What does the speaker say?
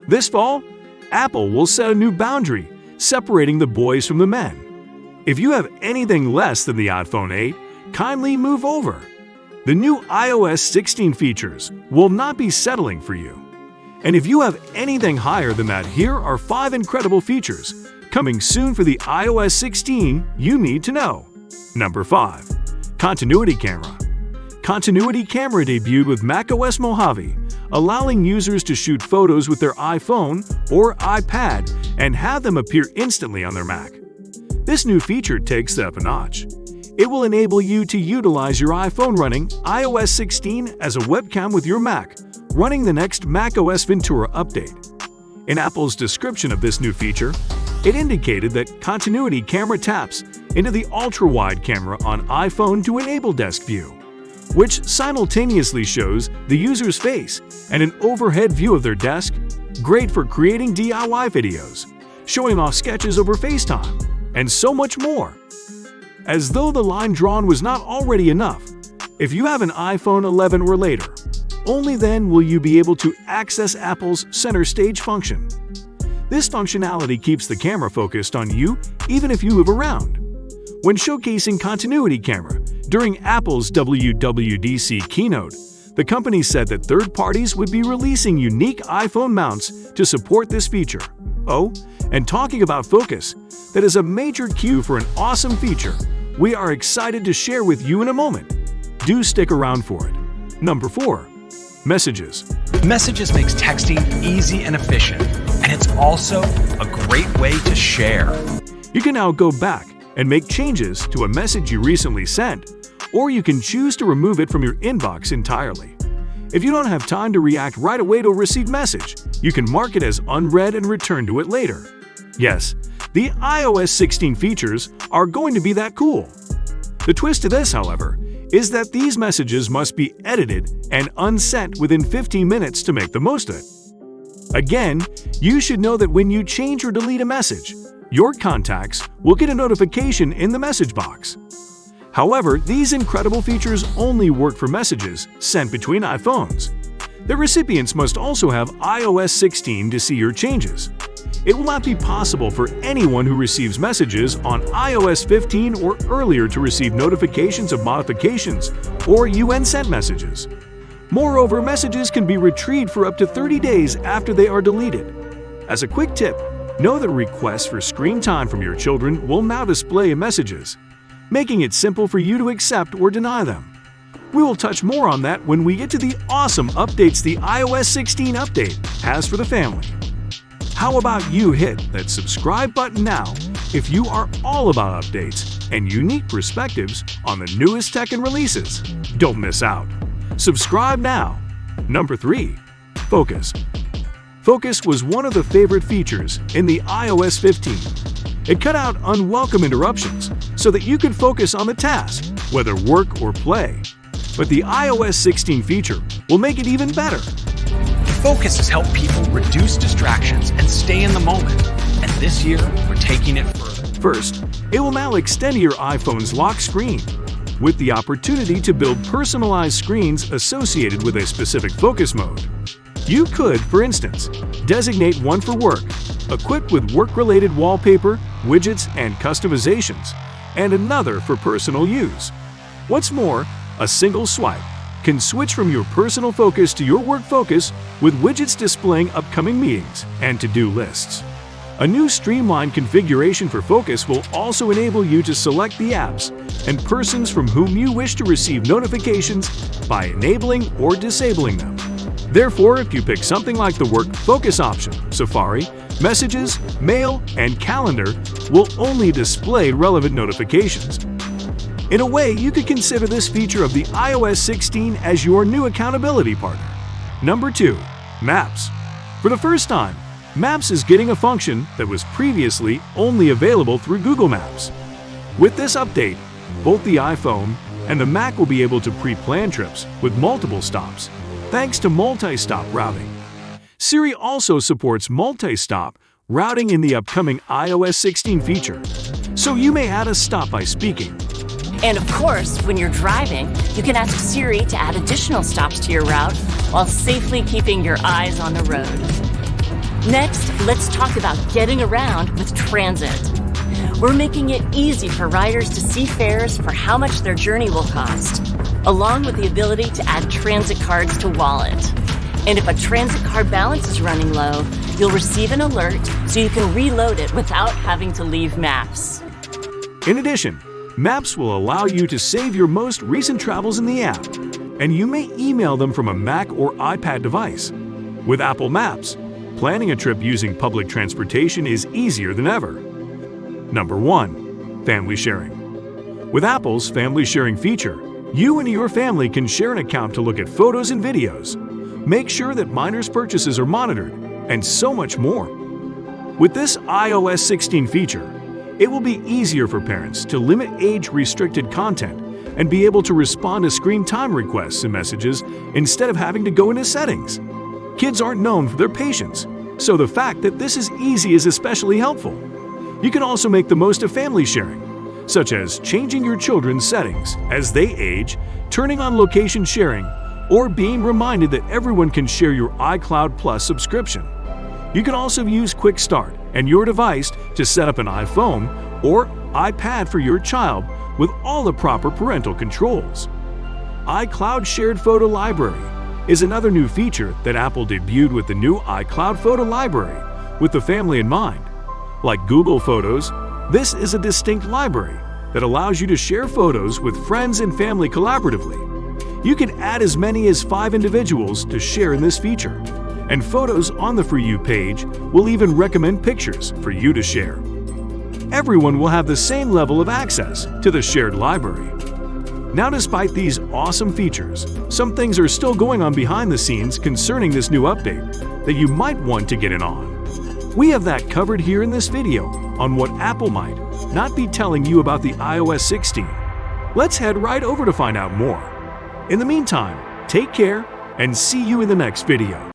This fall, Apple will set a new boundary, separating the boys from the men. If you have anything less than the iPhone 8, kindly move over. The new iOS 16 features will not be settling for you. And if you have anything higher than that, here are 5 incredible features coming soon for the iOS 16 you need to know. Number 5. Continuity Camera. Continuity Camera debuted with macOS Mojave, allowing users to shoot photos with their iPhone or iPad and have them appear instantly on their Mac. This new feature takes it up a notch. It will enable you to utilize your iPhone running iOS 16 as a webcam with your Mac, running the next macOS Ventura update. In Apple's description of this new feature, it indicated that Continuity Camera taps into the ultra-wide camera on iPhone to enable desk view, which simultaneously shows the user's face and an overhead view of their desk, great for creating DIY videos, showing off sketches over FaceTime, and so much more. As though the line drawn was not already enough, if you have an iPhone 11 or later, only then will you be able to access Apple's Center Stage function. This functionality keeps the camera focused on you even if you move around. When showcasing Continuity Camera during Apple's WWDC keynote, the company said that third parties would be releasing unique iPhone mounts to support this feature. Oh, and talking about focus, that is a major cue for an awesome feature we are excited to share with you in a moment. Do stick around for it. Number 4. Messages. Messages makes texting easy and efficient, and it's also a great way to share. You can now go back and make changes to a message you recently sent, or you can choose to remove it from your inbox entirely. If you don't have time to react right away to a received message, you can mark it as unread and return to it later. Yes, the iOS 16 features are going to be that cool. The twist to this, however, is that these messages must be edited and unsent within 15 minutes to make the most of it. Again, you should know that when you change or delete a message, your contacts will get a notification in the message box. However, these incredible features only work for messages sent between iPhones. The recipients must also have iOS 16 to see your changes. It will not be possible for anyone who receives messages on iOS 15 or earlier to receive notifications of modifications or unsent messages. Moreover, messages can be retrieved for up to 30 days after they are deleted. As a quick tip, know that requests for screen time from your children will now display in messages, making it simple for you to accept or deny them. We will touch more on that when we get to the awesome updates the iOS 16 update has for the family. How about you hit that subscribe button now if you are all about updates and unique perspectives on the newest tech and releases? Don't miss out. Subscribe now. Number 3. Focus. Focus was one of the favorite features in the iOS 15. It cut out unwelcome interruptions so that you could focus on the task, whether work or play. But the iOS 16 feature will make it even better. Focus has helped people reduce distractions and stay in the moment, and this year we're taking it further. First, it will now extend to your iPhone's lock screen, with the opportunity to build personalized screens associated with a specific focus mode. You could, for instance, designate one for work, equipped with work-related wallpaper, widgets, and customizations, and another for personal use. What's more, a single swipe can switch from your personal focus to your work focus with widgets displaying upcoming meetings and to-do lists. A new streamlined configuration for Focus will also enable you to select the apps and persons from whom you wish to receive notifications by enabling or disabling them. Therefore, if you pick something like the Work Focus option, Safari, Messages, Mail, and Calendar will only display relevant notifications. In a way, you could consider this feature of the iOS 16 as your new accountability partner. Number 2. Maps. For the first time, Maps is getting a function that was previously only available through Google Maps. With this update, both the iPhone and the Mac will be able to pre-plan trips with multiple stops, thanks to multi-stop routing. Siri also supports multi-stop routing in the upcoming iOS 16 feature, so you may add a stop by speaking. And of course, when you're driving, you can ask Siri to add additional stops to your route while safely keeping your eyes on the road. Next, let's talk about getting around with transit. We're making it easy for riders to see fares for how much their journey will cost, along with the ability to add transit cards to wallet. And if a transit card balance is running low, you'll receive an alert so you can reload it without having to leave Maps. In addition, Maps will allow you to save your most recent travels in the app, and you may email them from a Mac or iPad device. With Apple Maps, planning a trip using public transportation is easier than ever. Number 1. Family sharing. With Apple's family sharing feature, you and your family can share an account to look at photos and videos, make sure that minors' purchases are monitored, and so much more. With this iOS 16 feature, it will be easier for parents to limit age-restricted content and be able to respond to screen time requests and messages instead of having to go into settings. Kids aren't known for their patience, so the fact that this is easy is especially helpful. You can also make the most of family sharing, such as changing your children's settings as they age, turning on location sharing, or being reminded that everyone can share your iCloud Plus subscription. You can also use Quick Start and your device to set up an iPhone or iPad for your child with all the proper parental controls. iCloud Shared Photo Library is another new feature that Apple debuted with the new iCloud Photo Library with the family in mind. Like Google Photos, this is a distinct library that allows you to share photos with friends and family collaboratively. You can add as many as 5 individuals to share in this feature, and photos on the For You page will even recommend pictures for you to share. Everyone will have the same level of access to the shared library. Now, despite these awesome features, some things are still going on behind the scenes concerning this new update that you might want to get in on. We have that covered here in this video on what Apple might not be telling you about the iOS 16. Let's head right over to find out more. In the meantime, take care and see you in the next video.